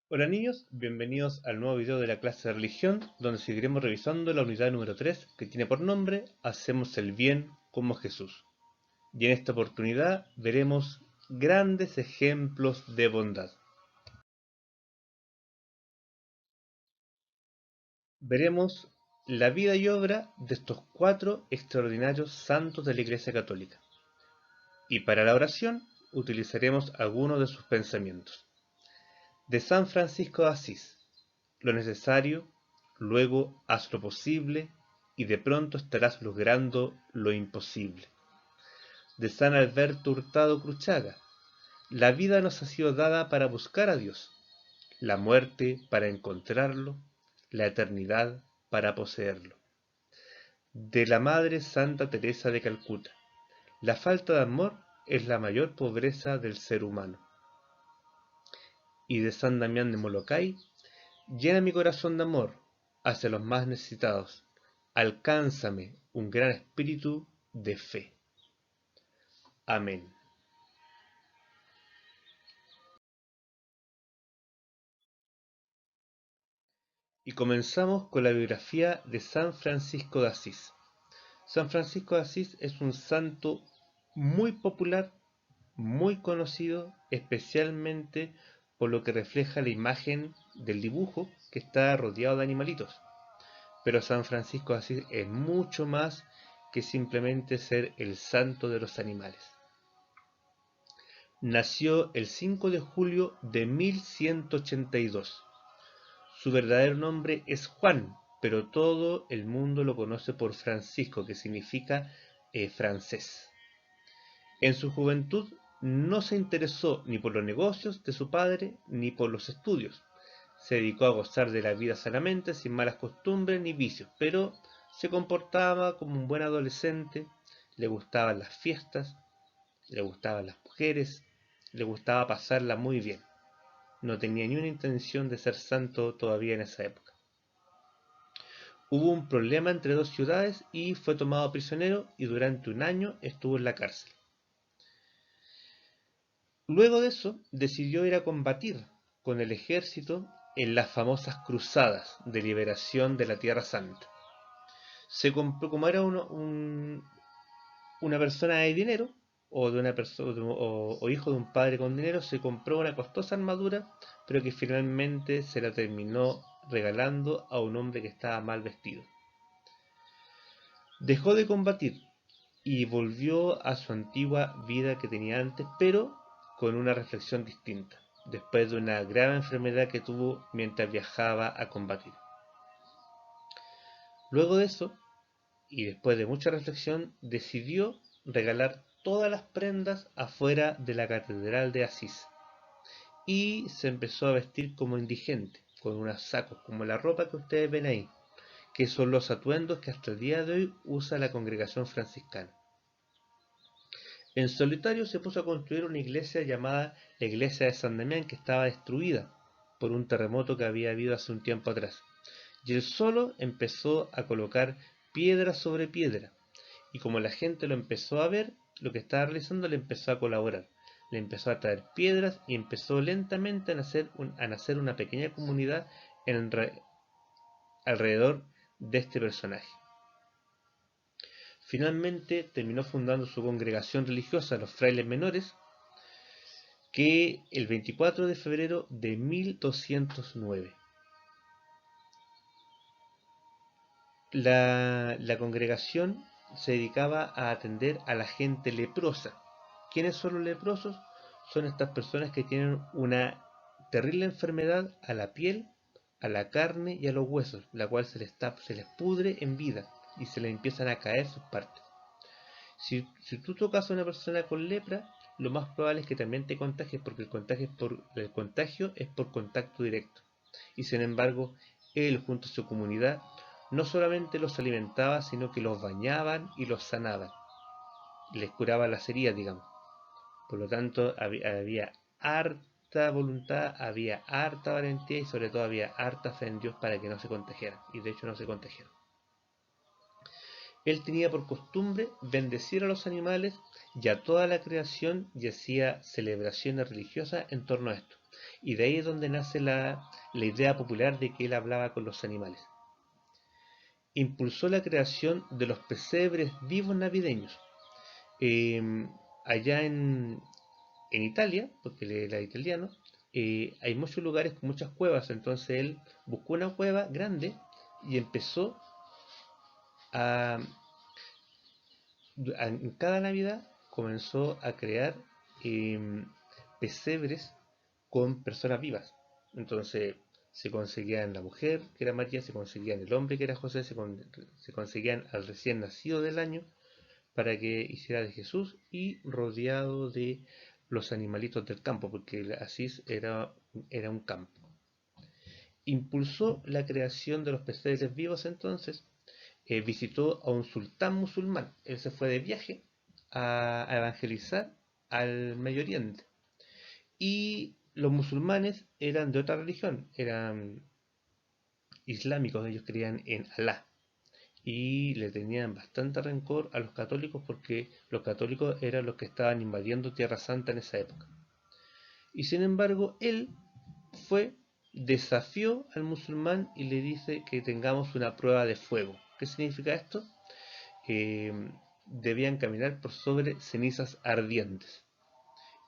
Hola niños, bienvenidos al nuevo video de la clase de religión, donde seguiremos revisando la unidad número 3, que tiene por nombre Hacemos el bien como Jesús. Y en esta oportunidad veremos grandes ejemplos de bondad. Veremos la vida y obra de estos cuatro extraordinarios santos de la Iglesia Católica. Y para la oración utilizaremos algunos de sus pensamientos. De San Francisco de Asís: lo necesario, luego haz lo posible, y de pronto estarás logrando lo imposible. De San Alberto Hurtado Cruchaga: la vida nos ha sido dada para buscar a Dios, la muerte para encontrarlo, la eternidad para poseerlo. De la Madre Santa Teresa de Calcuta: la falta de amor es la mayor pobreza del ser humano. Y de San Damián de Molokai: llena mi corazón de amor hacia los más necesitados. Alcánzame un gran espíritu de fe. Amén. Y comenzamos con la biografía de San Francisco de Asís. San Francisco de Asís es un santo muy popular, muy conocido, especialmente por lo que refleja la imagen del dibujo que está rodeado de animalitos. Pero San Francisco de Asís es mucho más que simplemente ser el santo de los animales. Nació el 5 de julio de 1182. Su verdadero nombre es Juan, pero todo el mundo lo conoce por Francisco, que significa francés. En su juventud no se interesó ni por los negocios de su padre ni por los estudios. Se dedicó a gozar de la vida sanamente, sin malas costumbres ni vicios, pero se comportaba como un buen adolescente. Le gustaban las fiestas, le gustaban las mujeres, le gustaba pasarla muy bien. No tenía ni una intención de ser santo todavía en esa época. Hubo un problema entre dos ciudades y fue tomado prisionero y durante un año estuvo en la cárcel. Luego de eso decidió ir a combatir con el ejército en las famosas cruzadas de liberación de la Tierra Santa. Se compró, como era una persona de dinero, o de una persona o hijo de un padre con dinero, se compró una costosa armadura, pero que finalmente se la terminó regalando a un hombre que estaba mal vestido. Dejó de combatir y volvió a su antigua vida que tenía antes, pero con una reflexión distinta, después de una grave enfermedad que tuvo mientras viajaba a combatir. Luego de eso, y después de mucha reflexión, decidió regalar todas las prendas afuera de la catedral de Asís y se empezó a vestir como indigente, con unos sacos, como la ropa que ustedes ven ahí, que son los atuendos que hasta el día de hoy usa la congregación franciscana. En solitario se puso a construir una iglesia llamada la iglesia de San Damián, que estaba destruida por un terremoto que había habido hace un tiempo atrás. Y él solo empezó a colocar piedra sobre piedra. Y como la gente lo empezó a ver, lo que estaba realizando, le empezó a colaborar. Le empezó a traer piedras y empezó lentamente a nacer una pequeña comunidad en alrededor de este personaje. Finalmente terminó fundando su congregación religiosa, los frailes menores, que el 24 de febrero de 1209. La congregación se dedicaba a atender a la gente leprosa. ¿Quiénes son los leprosos? Son estas personas que tienen una terrible enfermedad a la piel, a la carne y a los huesos, la cual se les pudre en vida y se les empiezan a caer sus partes. Si tú tocas a una persona con lepra, lo más probable es que también te contagies, porque el contagio es por contacto directo. Y sin embargo, él junto a su comunidad no solamente los alimentaba, sino que los bañaban y los sanaban. Les curaba las heridas, digamos. Por lo tanto, había harta voluntad, había harta valentía y sobre todo había harta fe en Dios para que no se contagiaran. Y de hecho no se contagiaron. Él tenía por costumbre bendecir a los animales y a toda la creación y hacía celebraciones religiosas en torno a esto. Y de ahí es donde nace la idea popular de que él hablaba con los animales. Impulsó la creación de los pesebres vivos navideños. Eh, allá en Italia, porque él era italiano, hay muchos lugares con muchas cuevas, entonces él buscó una cueva grande y empezó a, en cada Navidad comenzó a crear eh, pesebres con personas vivas. Entonces se conseguían la mujer, que era María, se conseguían el hombre, que era José, se conseguían al recién nacido del año para que hiciera de Jesús y rodeado de los animalitos del campo, porque Asís era un campo. Impulsó la creación de los pesebres vivos entonces, visitó a un sultán musulmán. Él se fue de viaje a evangelizar al Medio Oriente. Y los musulmanes eran de otra religión, eran islámicos, ellos creían en Alá. Y le tenían bastante rencor a los católicos porque los católicos eran los que estaban invadiendo Tierra Santa en esa época. Y sin embargo, él fue, desafió al musulmán y le dice que tengamos una prueba de fuego. ¿Qué significa esto? Eh, Debían caminar por sobre cenizas ardientes.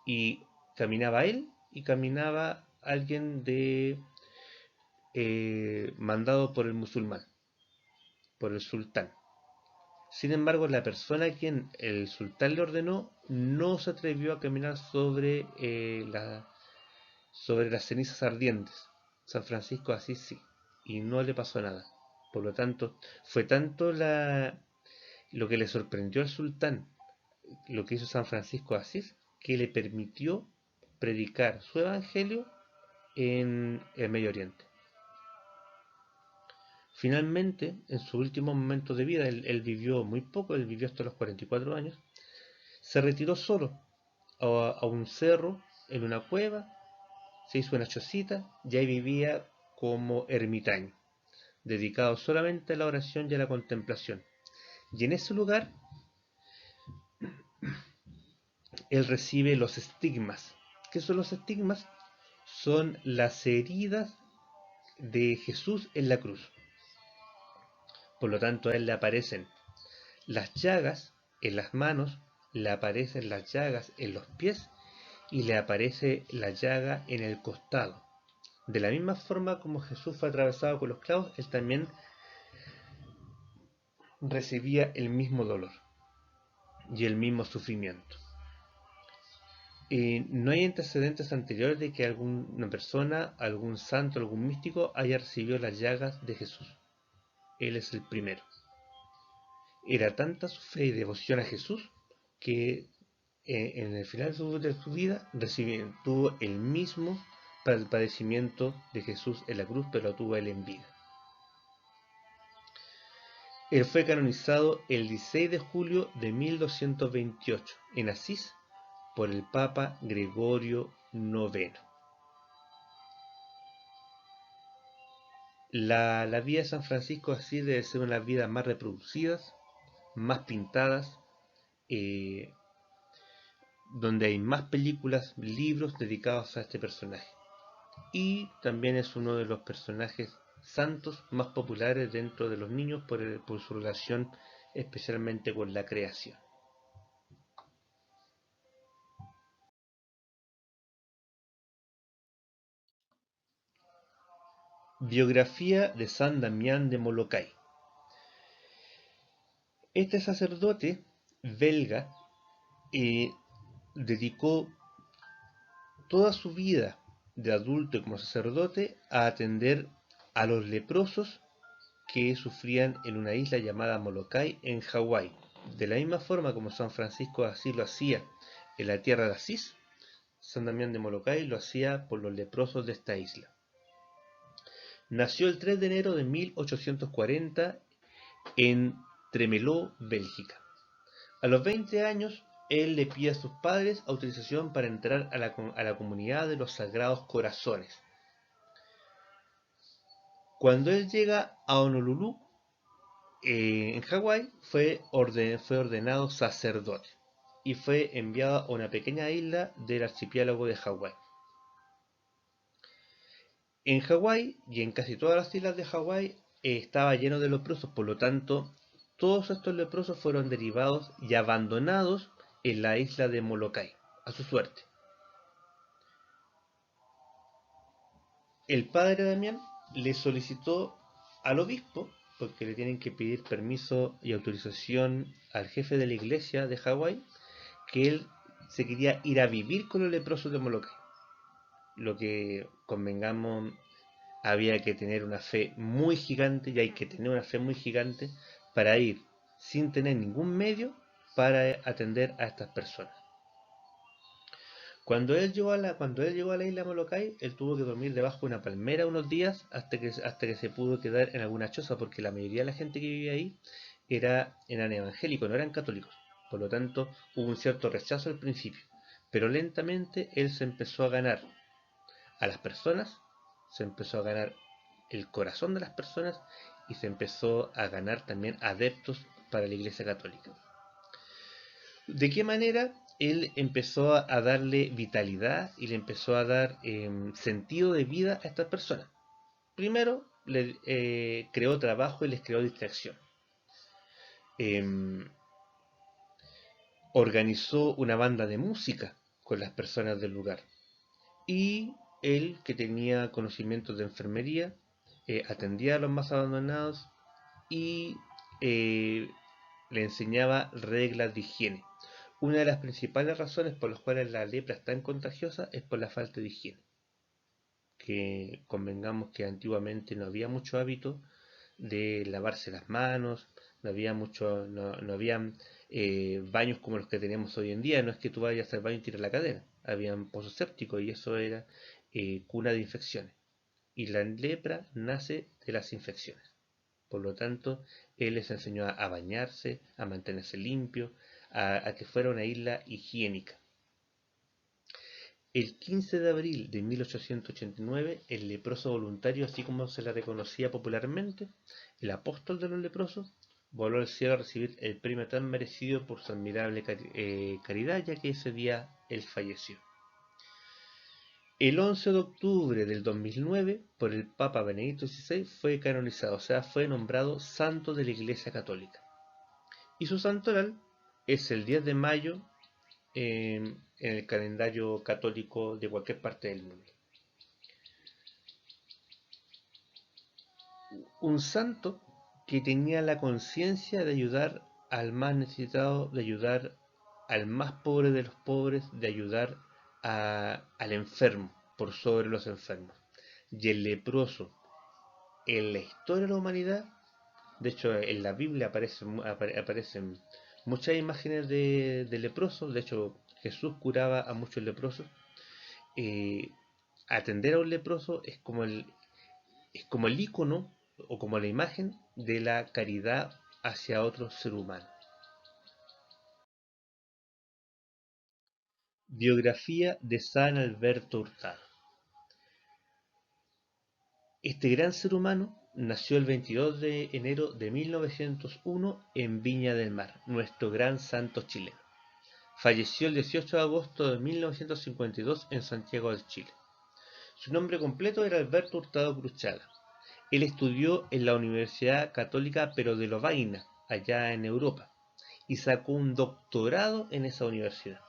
Y caminaba él y caminaba alguien mandado por el musulmán, por el sultán. Sin embargo, la persona a quien el sultán le ordenó no se atrevió a caminar sobre las cenizas ardientes. San Francisco así sí, y no le pasó nada. Por lo tanto, fue tanto lo que le sorprendió al sultán, lo que hizo San Francisco de Asís, que le permitió predicar su evangelio en el Medio Oriente. Finalmente, en sus últimos momentos de vida, él vivió muy poco, él vivió hasta los 44 años, se retiró solo a un cerro, en una cueva, se hizo una chocita y ahí vivía como ermitaño, dedicado solamente a la oración y a la contemplación. Y en ese lugar él recibe los estigmas. ¿Qué son los estigmas? Son las heridas de Jesús en la cruz. Por lo tanto, a él le aparecen las llagas en las manos, le aparecen las llagas en los pies y le aparece la llaga en el costado. De la misma forma como Jesús fue atravesado con los clavos, él también recibía el mismo dolor y el mismo sufrimiento. No hay antecedentes anteriores de que alguna persona, algún santo, algún místico haya recibido las llagas de Jesús. Él es el primero. Era tanta su fe y devoción a Jesús que en el final de su vida tuvo el mismo padecimiento de Jesús en la cruz, pero lo tuvo él en vida. Él fue canonizado el 16 de julio de 1228 en Asís por el Papa Gregorio IX. La vida de San Francisco de Asís debe ser una de las vidas más reproducidas, más pintadas, eh, donde hay más películas, libros dedicados a este personaje. Y también es uno de los personajes santos más populares dentro de los niños por su relación especialmente con la creación. Biografía de San Damián de Molokai. Este sacerdote belga dedicó toda su vida de adulto y como sacerdote a atender a los leprosos que sufrían en una isla llamada Molokai en Hawái. De la misma forma como San Francisco de Asís lo hacía en la tierra de Asís, San Damián de Molokai lo hacía por los leprosos de esta isla. Nació el 3 de enero de 1840 en Tremeló, Bélgica. A los 20 años, él le pide a sus padres autorización para entrar a la comunidad de los Sagrados Corazones. Cuando él llega a Honolulu, En Hawái fue ordenado sacerdote y fue enviado a una pequeña isla del archipiélago de Hawái. En Hawái y en casi todas las islas de Hawái estaba lleno de leprosos, por lo tanto, todos estos leprosos fueron derivados y abandonados en la isla de Molokai, a su suerte. El padre Damián le solicitó al obispo, porque le tienen que pedir permiso y autorización al jefe de la iglesia de Hawái, que él se quería ir a vivir con los leprosos de Molokai. Lo que, convengamos, había que tener una fe muy gigante, y hay que tener una fe muy gigante para ir sin tener ningún medio para atender a estas personas. Cuando él llegó a la isla Molokai, él tuvo que dormir debajo de una palmera unos días hasta que se pudo quedar en alguna choza, porque la mayoría de la gente que vivía ahí eran evangélicos, no eran católicos. Por lo tanto, hubo un cierto rechazo al principio. Pero lentamente él se empezó a ganar a las personas, se empezó a ganar el corazón de las personas y se empezó a ganar también adeptos para la Iglesia Católica. ¿De qué manera? Él empezó a darle vitalidad y le empezó a dar sentido de vida a estas personas. Primero, le creó trabajo y les creó distracción. Eh, Organizó una banda de música con las personas del lugar. Y él, que tenía conocimientos de enfermería, atendía a los más abandonados y le enseñaba reglas de higiene. Una de las principales razones por las cuales la lepra es tan contagiosa es por la falta de higiene. Que convengamos que antiguamente no había mucho hábito de lavarse las manos, no habían baños como los que tenemos hoy en día. No es que tú vayas al baño y tiras la cadena, habían pozos sépticos y eso era cuna de infecciones. Y la lepra nace de las infecciones. Por lo tanto, él les enseñó a bañarse, a mantenerse limpio, a que fuera una isla higiénica. El 15 de abril de 1889, el leproso voluntario, así como se le reconocía popularmente, el apóstol de los leprosos, voló al cielo a recibir el premio tan merecido por su admirable caridad, ya que ese día él falleció. El 11 de octubre del 2009, por el Papa Benedicto XVI, fue canonizado, o sea, fue nombrado santo de la Iglesia Católica. Y su santoral es el 10 de mayo en el calendario católico de cualquier parte del mundo. Un santo que tenía la conciencia de ayudar al más necesitado, de ayudar al más pobre de los pobres, de ayudar al enfermo por sobre los enfermos. Y el leproso, en la historia de la humanidad, de hecho en la Biblia aparecen muchas imágenes de leprosos. De hecho, Jesús curaba a muchos leprosos. eh, Atender a un leproso es como el icono o como la imagen de la caridad hacia otro ser humano. Biografía de San Alberto Hurtado. Este gran ser humano nació el 22 de enero de 1901 en Viña del Mar, nuestro gran santo chileno. Falleció el 18 de agosto de 1952 en Santiago de Chile. Su nombre completo era Alberto Hurtado Cruchaga. Él estudió en la Universidad Católica pero de Lovaina, allá en Europa, y sacó un doctorado en esa universidad.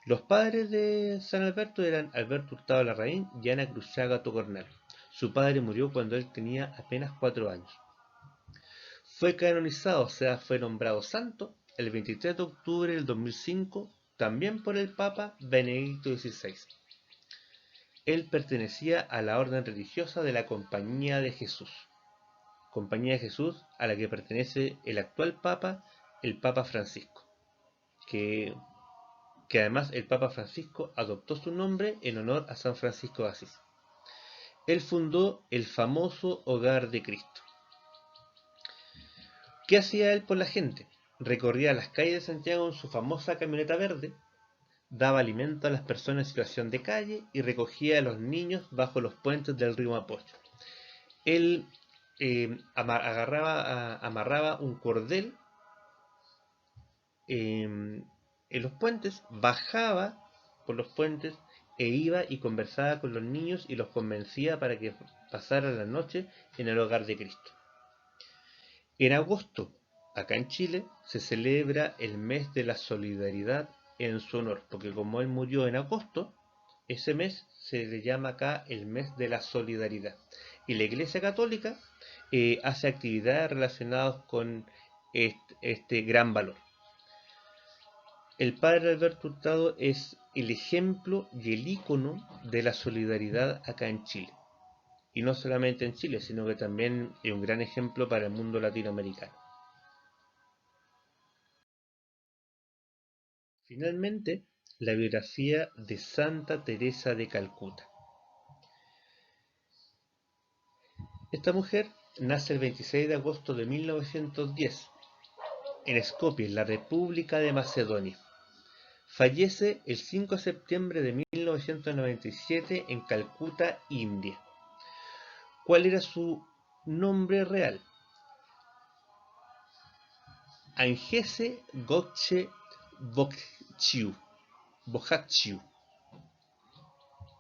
Los padres de San Alberto eran Alberto Hurtado Larraín y Ana Cruchaga Tocornal. Su padre murió cuando él tenía apenas 4 años. Fue canonizado, o sea, fue nombrado santo el 23 de octubre del 2005, también por el Papa Benedicto XVI. Él pertenecía a la orden religiosa de la Compañía de Jesús. Compañía de Jesús a la que pertenece el actual Papa, el Papa Francisco, que además el Papa Francisco adoptó su nombre en honor a San Francisco de Asís. Él fundó el famoso Hogar de Cristo. ¿Qué hacía él por la gente? Recorría las calles de Santiago en su famosa camioneta verde, daba alimento a las personas en situación de calle y recogía a los niños bajo los puentes del río Mapocho. Él amarraba un cordel en los puentes, bajaba por los puentes e iba y conversaba con los niños y los convencía para que pasaran la noche en el hogar de Cristo. En agosto, acá en Chile, se celebra el mes de la solidaridad en su honor, porque como él murió en agosto, ese mes se le llama acá el mes de la solidaridad. Y la Iglesia Católica hace actividades relacionadas con este gran valor. El padre Alberto Hurtado es el ejemplo y el ícono de la solidaridad acá en Chile. Y no solamente en Chile, sino que también es un gran ejemplo para el mundo latinoamericano. Finalmente, la biografía de Santa Teresa de Calcuta. Esta mujer nace el 26 de agosto de 1910 en Skopje, en la República de Macedonia. Fallece el 5 de septiembre de 1997 en Calcuta, India. ¿Cuál era su nombre real? Angese Gokche Bohacciu,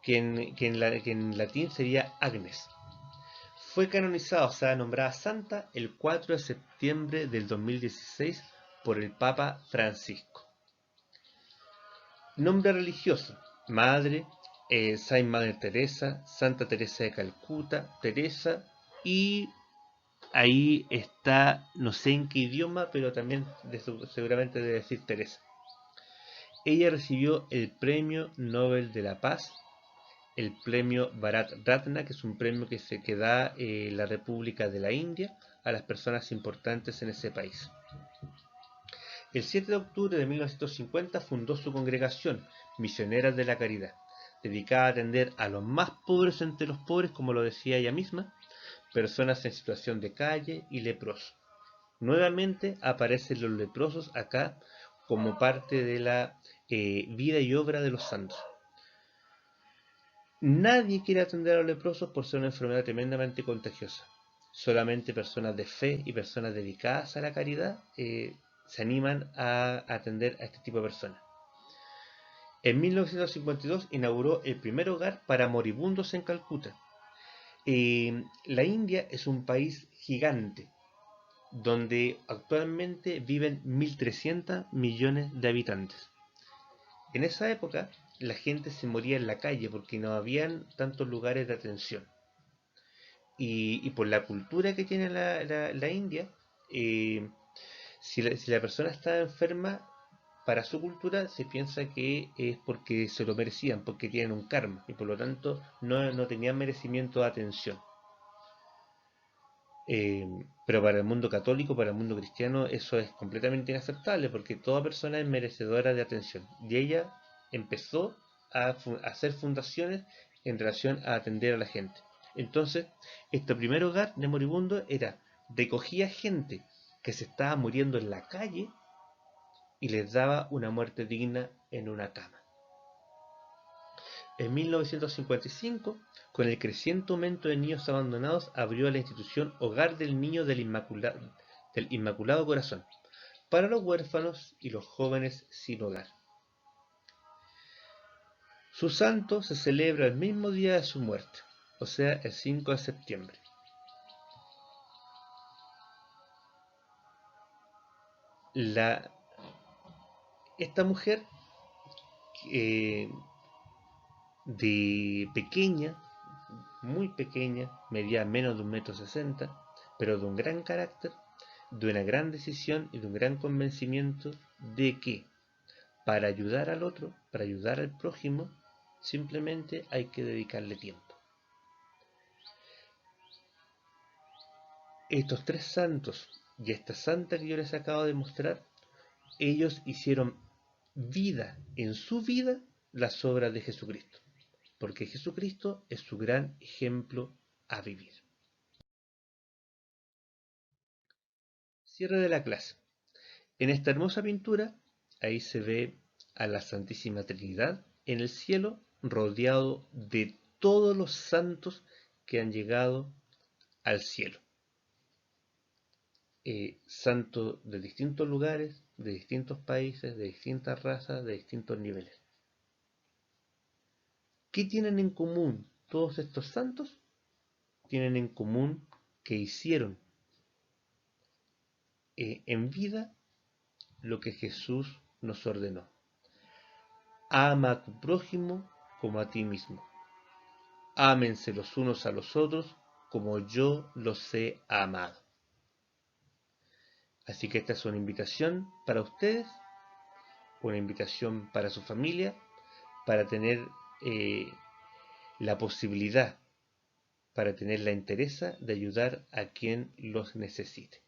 que en latín sería Agnes. Fue canonizada, o sea, nombrada santa el 4 de septiembre del 2016 por el Papa Francisco. Nombre religioso: Madre, Saint Madre Teresa, Santa Teresa de Calcuta, Teresa, y ahí está, no sé en qué idioma, pero también seguramente debe decir Teresa. Ella recibió el Premio Nobel de la Paz, el premio Bharat Ratna, que es un premio que da la República de la India a las personas importantes en ese país. El 7 de octubre de 1950 fundó su congregación, Misioneras de la Caridad, dedicada a atender a los más pobres entre los pobres, como lo decía ella misma, personas en situación de calle y leprosos. Nuevamente aparecen los leprosos acá como parte de la vida y obra de los santos. Nadie quiere atender a los leprosos por ser una enfermedad tremendamente contagiosa. Solamente personas de fe y personas dedicadas a la caridad se animan a atender a este tipo de personas. En 1952 inauguró el primer hogar para moribundos en Calcuta. La India es un país gigante, donde actualmente viven 1.300 millones de habitantes. En esa época, la gente se moría en la calle porque no habían tantos lugares de atención. Y por la cultura que tiene la India, si la persona está enferma, para su cultura se piensa que es porque se lo merecían, porque tienen un karma, y por lo tanto no tenían merecimiento de atención. Pero para el mundo católico, para el mundo cristiano, eso es completamente inaceptable, porque toda persona es merecedora de atención. Y ella empezó a hacer fundaciones en relación a atender a la gente. Entonces, este primer hogar de moribundo recogía gente que se estaba muriendo en la calle y les daba una muerte digna en una cama. En 1955, con el creciente aumento de niños abandonados, abrió la institución Hogar del Niño del Inmaculado Corazón, para los huérfanos y los jóvenes sin hogar. Su santo se celebra el mismo día de su muerte, o sea, el 5 de septiembre. Esta mujer, de pequeña, muy pequeña, medía menos de 1,60 m, pero de un gran carácter, de una gran decisión y de un gran convencimiento de que para ayudar al otro, para ayudar al prójimo, simplemente hay que dedicarle tiempo. Estos tres santos y esta santa que yo les acabo de mostrar, ellos hicieron vida en su vida las obras de Jesucristo, porque Jesucristo es su gran ejemplo a vivir. Cierre de la clase. En esta hermosa pintura, ahí se ve a la Santísima Trinidad en el cielo, rodeado de todos los santos que han llegado al cielo. santos de distintos lugares, de distintos países, de distintas razas, de distintos niveles. ¿Qué tienen en común todos estos santos? Tienen en común que hicieron en vida lo que Jesús nos ordenó. Ama a tu prójimo como a ti mismo. Ámense los unos a los otros como yo los he amado. Así que esta es una invitación para ustedes, una invitación para su familia, para tener la posibilidad, para tener la entereza de ayudar a quien los necesite.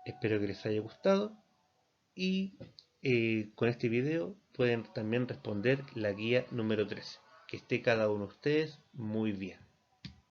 Espero que les haya gustado y con este video pueden también responder la guía número 13. Que esté cada uno de ustedes muy bien.